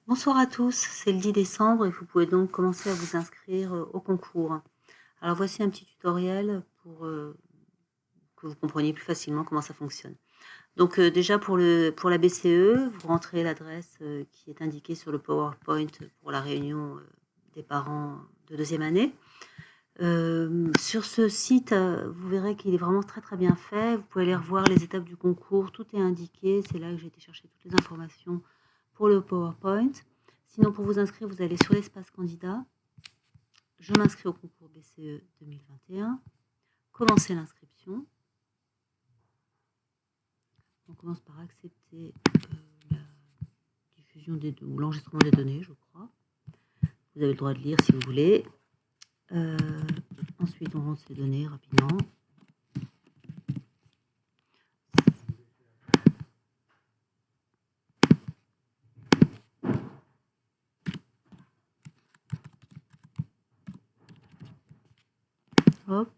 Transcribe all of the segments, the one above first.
Bonsoir à tous, c'est le 10 décembre et vous pouvez donc commencer à vous inscrire au concours. Alors voici un petit tutoriel pour que vous compreniez plus facilement comment ça fonctionne. Donc déjà pour la BCE, vous rentrez l'adresse qui est indiquée sur le PowerPoint pour la réunion des parents de deuxième année. Sur ce site, vous verrez qu'il est vraiment très très bien fait. Vous pouvez aller revoir les étapes du concours, tout est indiqué. C'est là que j'ai été chercher toutes les informations pour le PowerPoint. Sinon, pour vous inscrire, vous allez sur l'espace candidat. Je m'inscris au concours BCE 2021. Commencer l'inscription. On commence par accepter la diffusion ou l'enregistrement des données, je crois. Vous avez le droit de lire si vous voulez. Ensuite, on rentre ces données rapidement. Hop.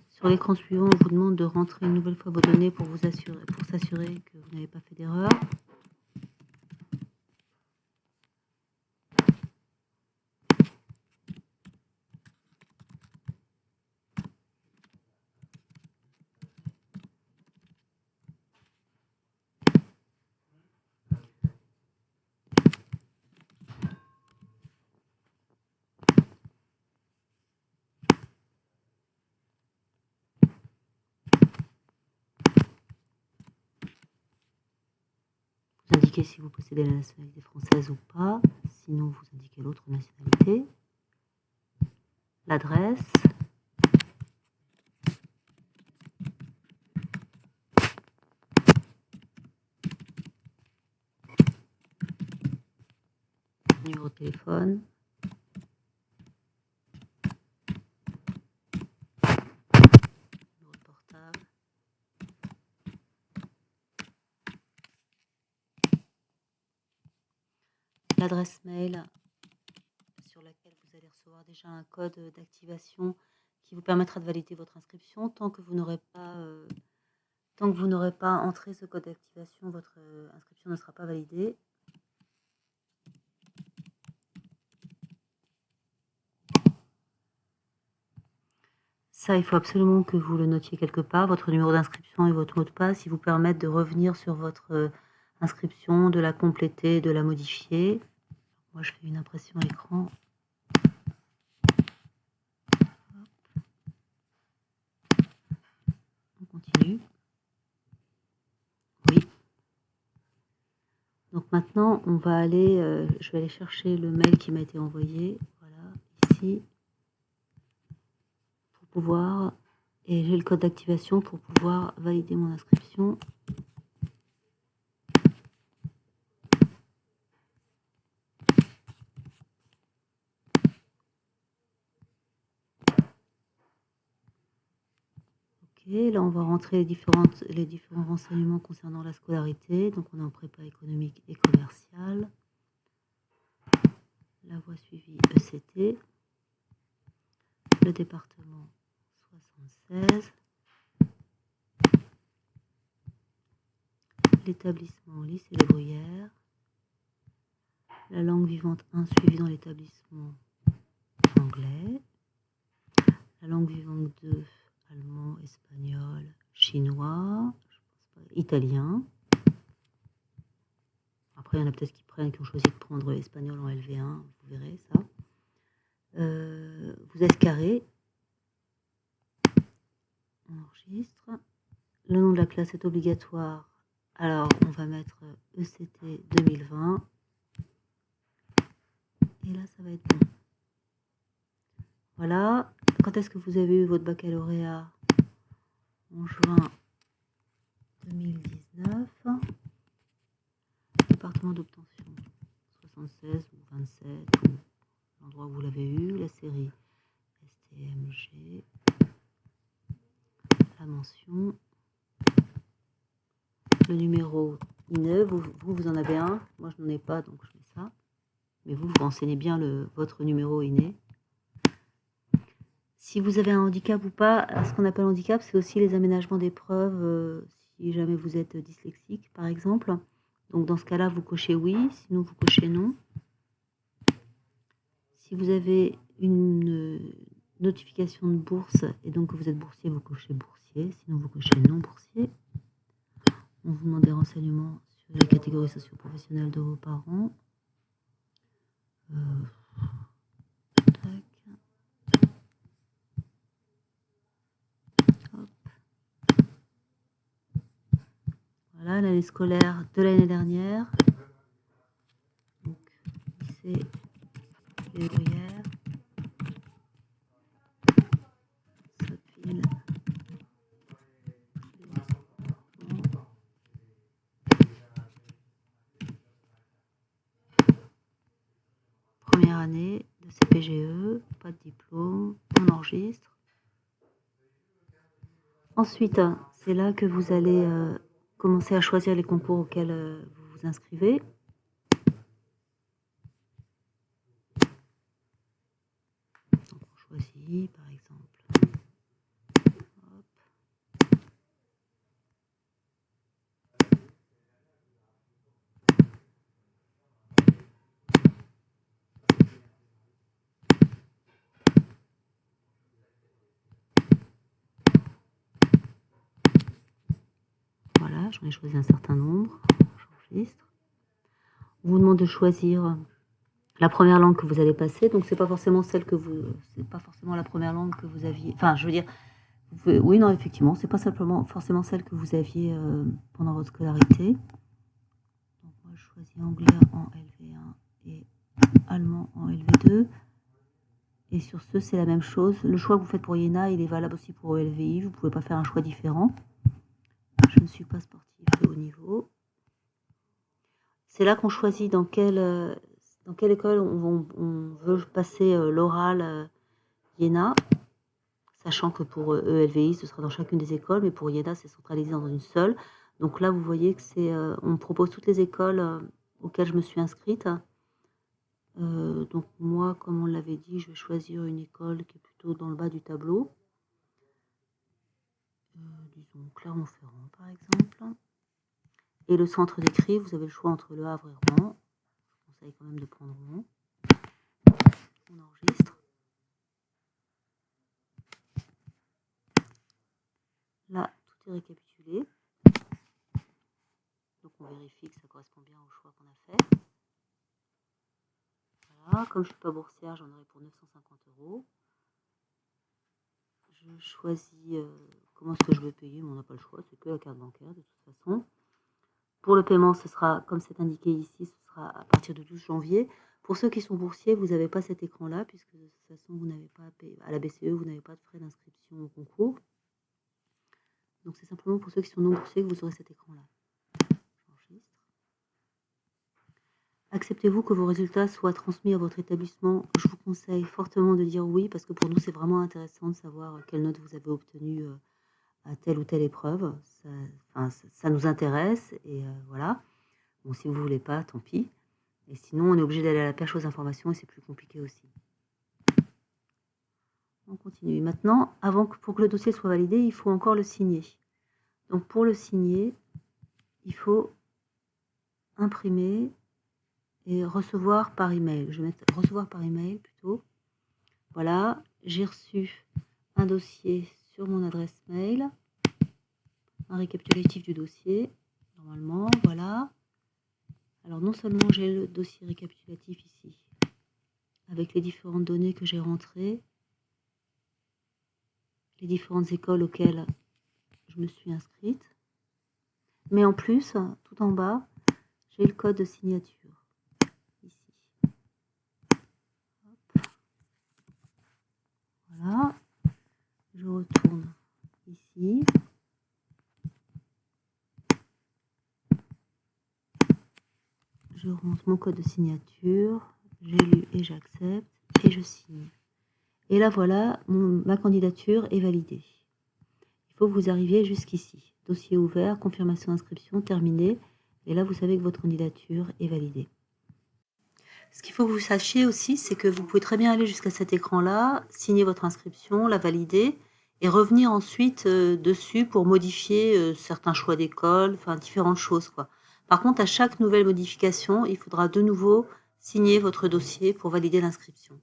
Sur l'écran suivant, on vous demande de rentrer une nouvelle fois vos données pour s'assurer que vous n'avez pas fait d'erreur. Vous indiquez si vous possédez la nationalité française ou pas, sinon vous indiquez l'autre nationalité, l'adresse, numéro de téléphone, numéro de portable, l'adresse mail sur laquelle vous allez recevoir déjà un code d'activation qui vous permettra de valider votre inscription. Tant que vous n'aurez pas entré ce code d'activation, votre inscription ne sera pas validée. Ça, il faut absolument que vous le notiez quelque part. Votre numéro d'inscription et votre mot de passe, ils vous permettent de revenir sur votre inscription, de la compléter, de la modifier. Moi, je fais une impression écran. On continue. Oui. Donc maintenant, on va aller, je vais aller chercher le mail qui m'a été envoyé. Voilà, ici. Pour pouvoir, et j'ai le code d'activation pour pouvoir valider mon inscription. Là, on va rentrer les différents renseignements concernant la scolarité. Donc, on est en prépa économique et commerciale. La voie suivie ECT. Le département 76. L'établissement lycée Les Bruyères. La langue vivante 1 suivie dans l'établissement anglais. La langue vivante 2, allemand, espagnol, chinois, italien. Après, il y en a peut-être qui ont choisi de prendre espagnol en LV1, vous verrez ça. Vous êtes carré. On enregistre. Le nom de la classe est obligatoire. Alors, on va mettre ECT 2020. Et là, ça va être bon. Voilà. Quand est-ce que vous avez eu votre baccalauréat? En juin 2019. Département d'obtention 76 ou 27, ou l'endroit où vous l'avez eu, la série STMG, la mention, le numéro INE, vous en avez un, moi je n'en ai pas donc je mets ça, mais vous renseignez bien votre numéro INE. Si vous avez un handicap ou pas, ce qu'on appelle handicap, c'est aussi les aménagements d'épreuves, si jamais vous êtes dyslexique par exemple. Donc dans ce cas-là, vous cochez oui, sinon vous cochez non. Si vous avez une notification de bourse et donc que vous êtes boursier, vous cochez boursier, sinon vous cochez non boursier. On vous demande des renseignements sur les catégories socio-professionnelles de vos parents. Tac. Hop. Voilà, l'année scolaire de l'année dernière. Donc, lycée Les Bruyères. Sotteville. Première année de CPGE, pas de diplôme, on enregistre. Ensuite, c'est là que vous allez commencer à choisir les concours auxquels vous vous inscrivez. Donc on choisit par exemple. Hop. Voilà, j'en ai choisi un certain nombre. J'enregistre. On vous demande de choisir la première langue que vous allez passer, donc c'est pas forcément la première langue que vous aviez. Enfin, je veux dire, oui, non, effectivement, c'est pas forcément celle que vous aviez pendant votre scolarité. Donc moi, je choisis anglais en LV1 et allemand en LV2. Et sur ce, c'est la même chose. Le choix que vous faites pour IENA, il est valable aussi pour LVI. Vous pouvez pas faire un choix différent. Je ne suis pas sportif de haut niveau. C'est là qu'on choisit dans quelle école on veut passer l'oral IENA, sachant que pour ELVI, ce sera dans chacune des écoles, mais pour IENA, c'est centralisé dans une seule. Donc là, vous voyez que on propose toutes les écoles auxquelles je me suis inscrite. Donc moi, comme on l'avait dit, je vais choisir une école qui est plutôt dans le bas du tableau. Disons Clermont-Ferrand, par exemple. Et le centre d'écrit, vous avez le choix entre Le Havre et Rouen. Je conseille quand même de prendre Rouen. On enregistre. Là, tout est récapitulé. Donc on vérifie que ça correspond bien au choix qu'on a fait. Voilà, comme je ne suis pas boursière, j'en aurai pour 950 €. Je choisis comment est-ce que je veux payer, mais on n'a pas le choix, c'est que la carte bancaire de toute façon. Pour le paiement, ce sera, comme c'est indiqué ici, ce sera à partir du 12 janvier. Pour ceux qui sont boursiers, vous n'avez pas cet écran-là, puisque de toute façon, vous n'avez pas à payer. À la BCE, vous n'avez pas de frais d'inscription au concours. Donc c'est simplement pour ceux qui sont non boursiers que vous aurez cet écran-là. J'enregistre. Acceptez-vous que vos résultats soient transmis à votre établissement? Je vous conseille fortement de dire oui, parce que pour nous, c'est vraiment intéressant de savoir quelle note vous avez obtenue à telle ou telle épreuve. Ça nous intéresse, et voilà. Bon, si vous ne voulez pas, tant pis. Et sinon, on est obligé d'aller à la pêche aux informations, et c'est plus compliqué aussi. On continue. Maintenant, pour que le dossier soit validé, il faut encore le signer. Donc pour le signer, il faut imprimer et recevoir par email. Je vais mettre recevoir par email plutôt. Voilà, j'ai reçu un dossier sur mon adresse mail, un récapitulatif du dossier, normalement, voilà. Alors non seulement j'ai le dossier récapitulatif ici, avec les différentes données que j'ai rentrées, les différentes écoles auxquelles je me suis inscrite, mais en plus, tout en bas, j'ai le code de signature, ici. Hop. Voilà, je retourne ici. Je rentre mon code de signature, j'ai lu et j'accepte, et je signe. Et là, voilà, ma candidature est validée. Il faut que vous arriviez jusqu'ici. Dossier ouvert, confirmation d'inscription terminée. Et là, vous savez que votre candidature est validée. Ce qu'il faut que vous sachiez aussi, c'est que vous pouvez très bien aller jusqu'à cet écran-là, signer votre inscription, la valider, et revenir ensuite dessus pour modifier certains choix d'école, enfin différentes choses, quoi. Par contre, à chaque nouvelle modification, il faudra de nouveau signer votre dossier pour valider l'inscription.